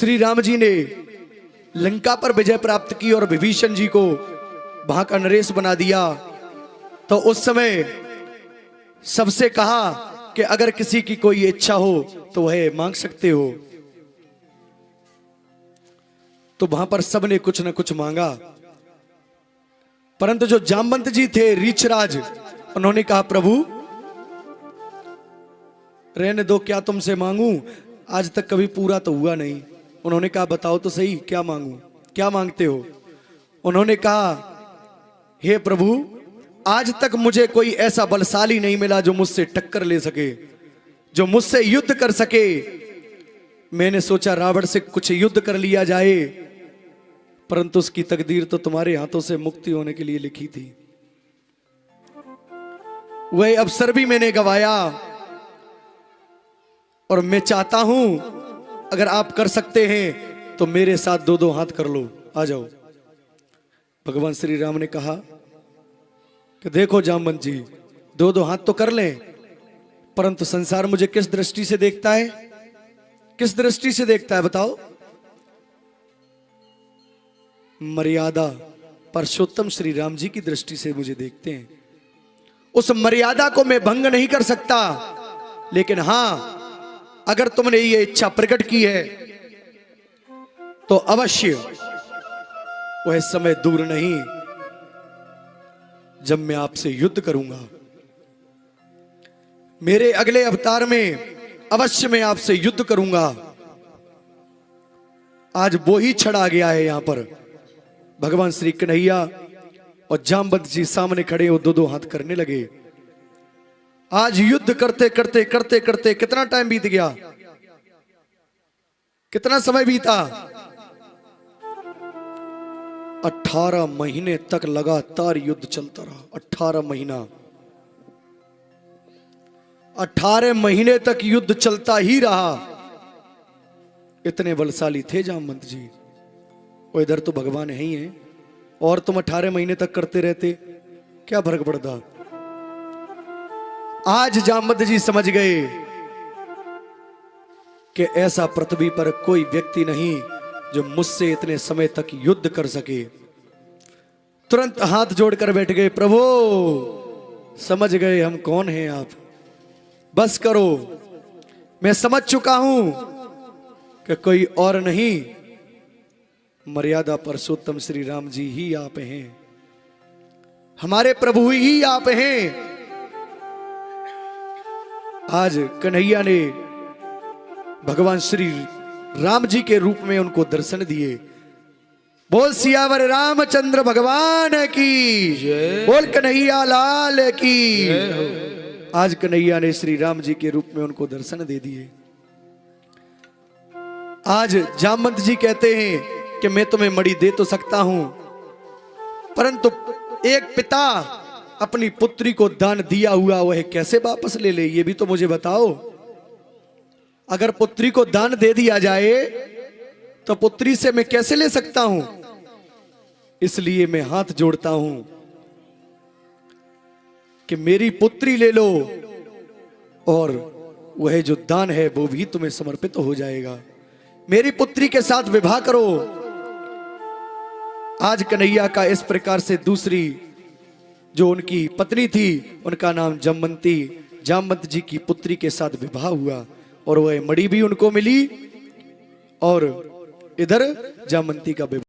श्री राम जी ने लंका पर विजय प्राप्त की और विभीषण जी को वहां का नरेश बना दिया, तो उस समय सबसे कहा कि अगर किसी की कोई इच्छा हो तो वह मांग सकते हो। तो वहां पर सबने कुछ न कुछ मांगा, परंतु जो जामवंत जी थे रीछराज, उन्होंने कहा प्रभु रहने दो, क्या तुमसे मांगू, आज तक कभी पूरा तो हुआ नहीं। उन्होंने कहा बताओ तो सही क्या मांगू, क्या मांगते हो। उन्होंने कहा हे प्रभु आज तक मुझे कोई ऐसा बलशाली नहीं मिला जो मुझसे टक्कर ले सके, जो मुझसे युद्ध कर सके। मैंने सोचा रावण से कुछ युद्ध कर लिया जाए, परंतु उसकी तकदीर तो तुम्हारे हाथों से मुक्ति होने के लिए लिखी थी। वह अवसर भी मैंने गवाया, और मैं चाहता हूं अगर आप कर सकते हैं तो मेरे साथ दो दो हाथ कर लो, आ जाओ। भगवान श्री राम ने कहा कि देखो जामवंत जी, दो दो हाथ तो कर लें, परंतु संसार मुझे किस दृष्टि से देखता है, किस दृष्टि से देखता है बताओ। मर्यादा पुरुषोत्तम श्री राम जी की दृष्टि से मुझे देखते हैं। उस मर्यादा को मैं भंग नहीं कर सकता, लेकिन हां अगर तुमने ये इच्छा प्रकट की है तो अवश्य वह समय दूर नहीं जब मैं आपसे युद्ध करूंगा। मेरे अगले अवतार में अवश्य मैं आपसे युद्ध करूंगा। आज वो ही क्षण आ गया है। यहां पर भगवान श्री कन्हैया और जामवंत जी सामने खड़े हो, दो दो हाथ करने लगे। आज युद्ध करते करते करते करते कितना टाइम बीत गया, कितना समय बीता। 18 महीने तक लगातार युद्ध चलता रहा। 18 महीना, 18 महीने तक युद्ध चलता ही रहा। इतने बलशाली थे जामवंत जी। और इधर तो भगवान है ही है, और तुम 18 महीने तक करते रहते, क्या फर्क पड़ता। आज जामवंत जी समझ गए कि ऐसा पृथ्वी पर कोई व्यक्ति नहीं जो मुझसे इतने समय तक युद्ध कर सके। तुरंत हाथ जोड़कर बैठ गए, प्रभु समझ गए हम कौन हैं आप, बस करो, मैं समझ चुका हूं कि कोई और नहीं, मर्यादा पुरुषोत्तम श्री राम जी ही आप हैं, हमारे प्रभु ही आप हैं। आज कन्हैया ने भगवान श्री राम जी के रूप में उनको दर्शन दिए। बोल सियावर रामचंद्र भगवान की, बोल कन्हैया लाल की। आज कन्हैया ने श्री राम जी के रूप में उनको दर्शन दे दिए। आज जामवंत जी कहते हैं कि मैं तुम्हें मणि दे तो सकता हूं, परंतु एक पिता अपनी पुत्री को दान दिया हुआ वह कैसे वापस ले ले, ये भी तो मुझे बताओ। अगर पुत्री को दान दे दिया जाए तो पुत्री से मैं कैसे ले सकता हूं। इसलिए मैं हाथ जोड़ता हूं कि मेरी पुत्री ले लो, और वह जो दान है वो भी तुम्हें समर्पित हो जाएगा। मेरी पुत्री के साथ विवाह करो। आज कन्हैया का इस प्रकार से दूसरी जो उनकी पत्नी थी, उनका नाम जामवंती, जामवंत जी की पुत्री के साथ विवाह हुआ, और वह मणि भी उनको मिली, और इधर जामवंती का विवाह।